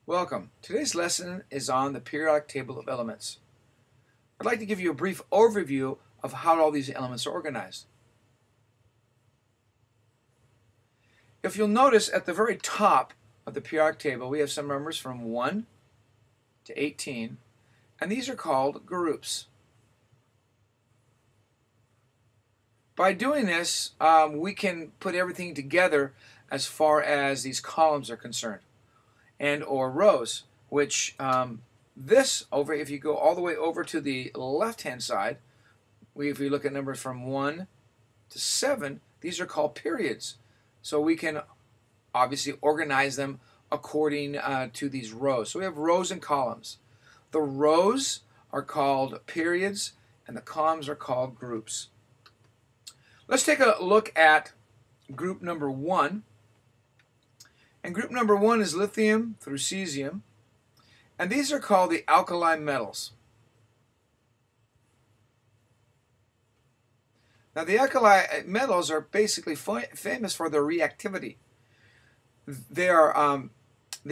Welcome. Today's lesson is on the periodic table of elements. I'd like to give you a brief overview of how all these elements are organized. If you'll notice at the very top of the periodic table we have some numbers from 1 to 18, and these are called groups. By doing this, we can put everything together as far as these columns are concerned, and or rows, which this over, if you go all the way over to the left hand side, if we look at numbers from 1 to 7, these are called periods. So we can obviously organize them according to these rows. So we have rows and columns. The rows are called periods and the columns are called groups. Let's take a look at group number 1. And group number 1 is lithium through cesium. And these are called the alkali metals. Now the alkali metals are basically famous for their reactivity. They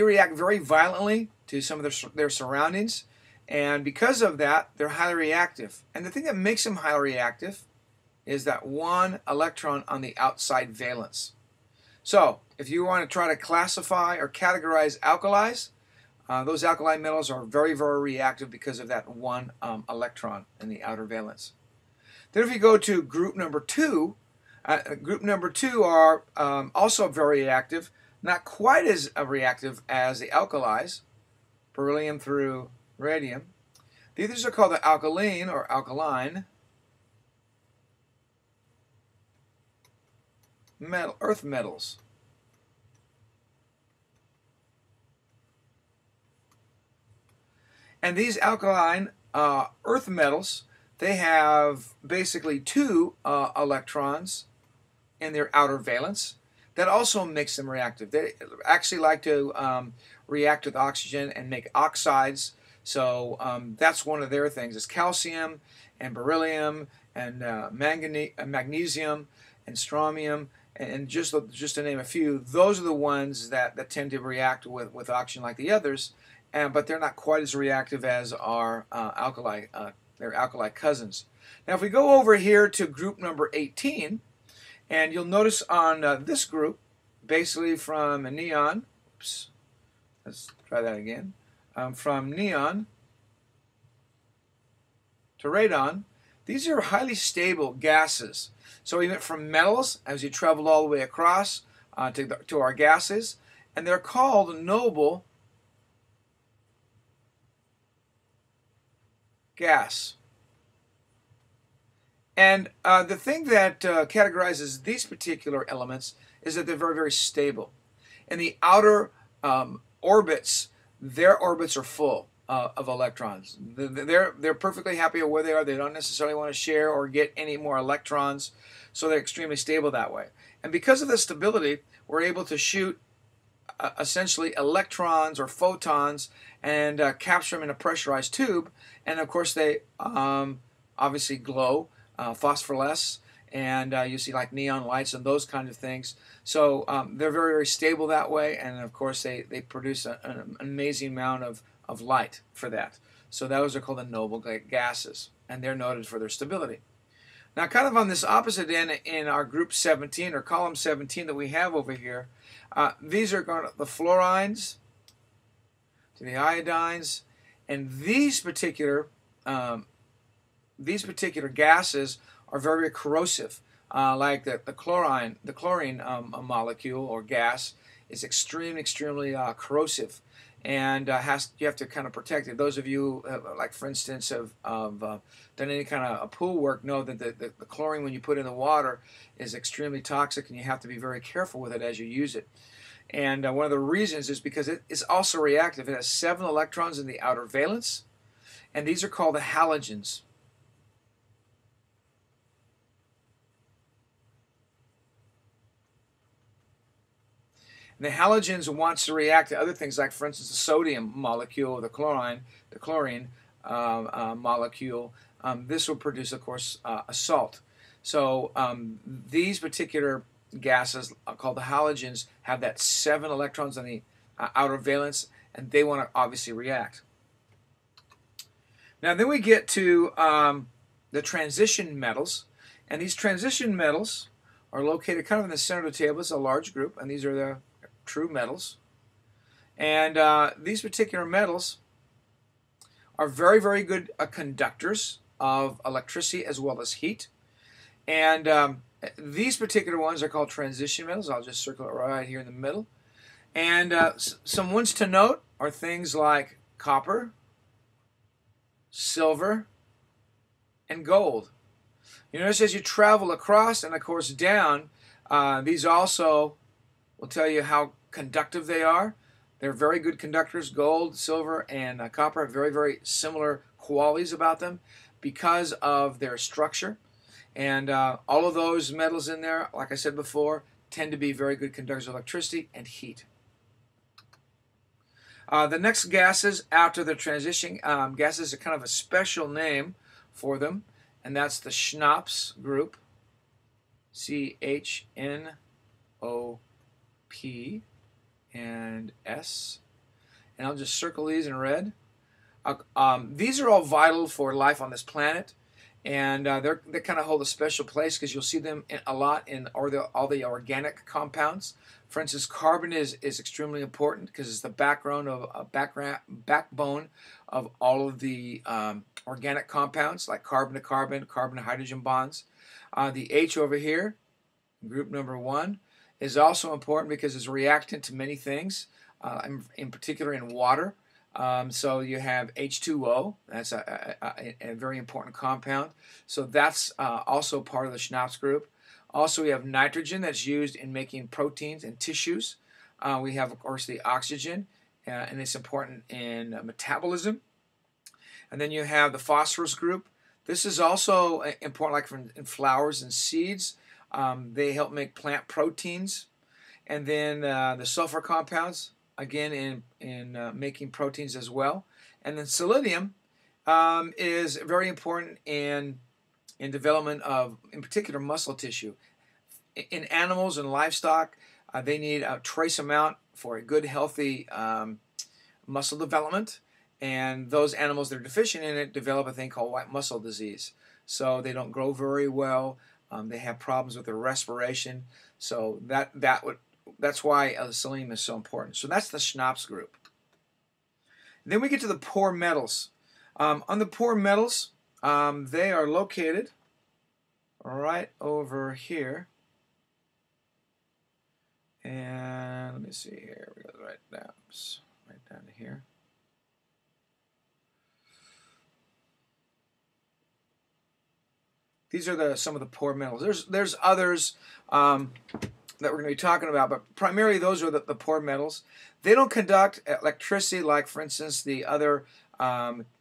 react very violently to some of their surroundings, and because of that they're highly reactive. And the thing that makes them highly reactive is that one electron on the outside valence. So if you want to try to classify or categorize alkalis, those alkali metals are very, very reactive because of that one electron in the outer valence. Then if you go to group number 2, are also very reactive, not quite as reactive as the alkalis, beryllium through radium. These are called the alkaline or alkaline earth metals. And these alkaline earth metals, they have basically 2 electrons in their outer valence. That also makes them reactive. They actually like to react with oxygen and make oxides. So that's one of their things. It's calcium and beryllium and magnesium and strontium, and just to name a few. Those are the ones that tend to react with oxygen like the others, but they're not quite as reactive as our their alkali cousins. Now if we go over here to group number 18, and you'll notice on this group, basically from neon, let's try that again, from neon to radon, these are highly stable gases. So we went from metals as you traveled all the way across to our gases, and they're called noble gas. And the thing that categorizes these particular elements is that they're very, very stable. In the outer orbits, their orbits are full of electrons. They're perfectly happy with where they are. They don't necessarily want to share or get any more electrons, so they're extremely stable that way. And because of the stability, we're able to shoot essentially electrons or photons and capture them in a pressurized tube. And of course they obviously glow, phosphorus, and you see like neon lights and those kind of things. So they're very, very stable that way, and of course they produce an amazing amount of light for that. So those are called the noble gases, and they're noted for their stability. Now kind of on this opposite end in our group 17 or column 17 that we have over here, these are going to the fluorines to the iodines, and these particular gases are very, very corrosive. Like the chlorine molecule or gas is extremely corrosive, and you have to kind of protect it. Those of you, like for instance, have done any kind of pool work know that the chlorine when you put in the water is extremely toxic, and you have to be very careful with it as you use it. And one of the reasons is because it is also reactive. It has 7 electrons in the outer valence, and these are called the halogens. And the halogens wants to react to other things, like for instance the sodium molecule, the chlorine molecule. This will produce, of course, a salt. So these particular gases called the halogens have that 7 electrons on the outer valence, and they want to obviously react. Now then we get to the transition metals, and these transition metals are located kind of in the center of the table. It's a large group, and these are the true metals. And these particular metals are very, very good conductors of electricity as well as heat. And these particular ones are called transition metals. I'll just circle it right here in the middle. And some ones to note are things like copper, silver, and gold. You notice as you travel across and of course down, these also will tell you how conductive they are. They're very good conductors. Gold, silver, and copper have very, very similar qualities about them because of their structure. And all of those metals in there, like I said before, tend to be very good conductors of electricity and heat. The next gases after the transition gases are kind of a special name for them, and that's the Schnapps group, CHNOP and S. And I'll just circle these in red. These are all vital for life on this planet, and they kind of hold a special place because you'll see them a lot in all the organic compounds. For instance, carbon is extremely important because it's the backbone of all of the organic compounds, like carbon to carbon, carbon to hydrogen bonds. The H over here, group number 1, is also important because it's a reactant to many things, in particular in water. So you have H2O, that's a very important compound. So that's also part of the Schnapps group. Also, we have nitrogen that's used in making proteins and tissues. We have, of course, the oxygen, and it's important in metabolism. And then you have the phosphorus group. This is also important, like in flowers and seeds. They help make plant proteins. And then the sulfur compounds, again, in making proteins as well. And then selenium is very important in development of, in particular, muscle tissue. In animals and livestock, they need a trace amount for a good, healthy muscle development. And those animals that are deficient in it develop a thing called white muscle disease. So they don't grow very well. They have problems with their respiration. So that's why selenium is so important. So that's the Schnapps group. Then we get to the poor metals. On the poor metals, they are located right over here. And let me see here. We got right down to here. These are some of the poor metals. There's others that we're going to be talking about, but primarily those are the poor metals. They don't conduct electricity like, for instance, the other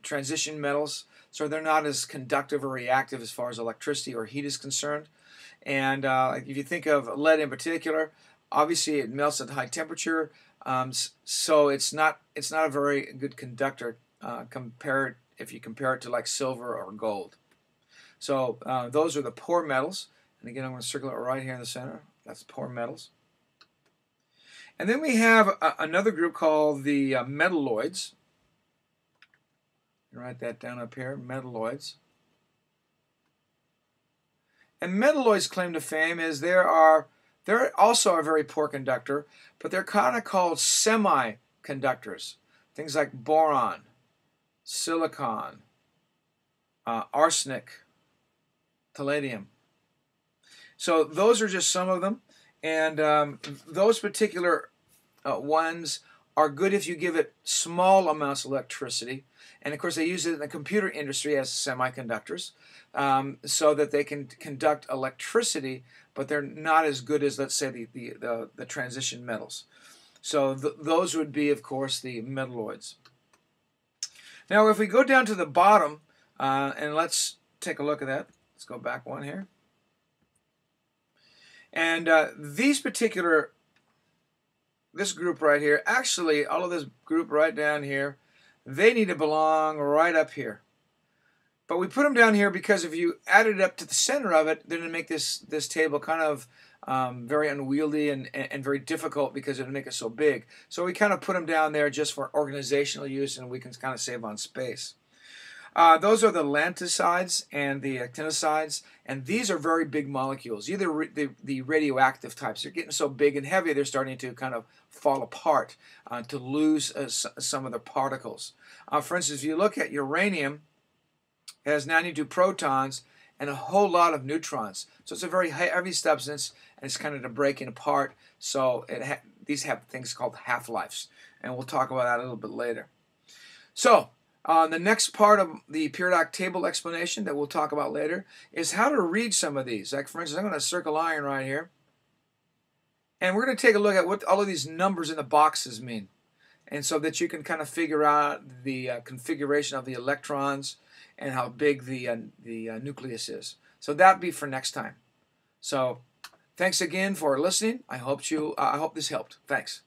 transition metals, so they're not as conductive or reactive as far as electricity or heat is concerned. And if you think of lead in particular, obviously it melts at high temperature, so it's not a very good conductor if you compare it to like silver or gold. So those are the poor metals. And again, I'm going to circle it right here in the center. That's poor metals. And then we have another group called the metalloids. Write that down up here, metalloids. And metalloids' claim to fame is they're also a very poor conductor, but they're kind of called semiconductors. Things like boron, silicon, arsenic, palladium. So those are just some of them, and those particular ones are good if you give it small amounts of electricity. And of course they use it in the computer industry as semiconductors, so that they can conduct electricity, but they're not as good as, let's say, the transition metals. So those would be, of course, the metalloids. Now if we go down to the bottom, and let's take a look at that. Let's go back one here. And this group right here, actually all of this group right down here, they need to belong right up here. But we put them down here because if you added it up to the center of it, then it'd make this table kind of very unwieldy and very difficult because it would make it so big. So we kind of put them down there just for organizational use, and we can kind of save on space. Those are the lanticides and the actinosides, and these are very big molecules. These are the radioactive types. They're getting so big and heavy, they're starting to kind of fall apart, to lose some of their particles. For instance, if you look at uranium, it has 92 protons and a whole lot of neutrons. So it's a very heavy substance, and it's kind of breaking apart. So these have things called half-lives, and we'll talk about that a little bit later. So the next part of the periodic table explanation that we'll talk about later is how to read some of these. Like, for instance, I'm going to circle iron right here. And we're going to take a look at what all of these numbers in the boxes mean. And so that you can kind of figure out the configuration of the electrons and how big the nucleus is. So that'll be for next time. So thanks again for listening. I hope this helped. Thanks.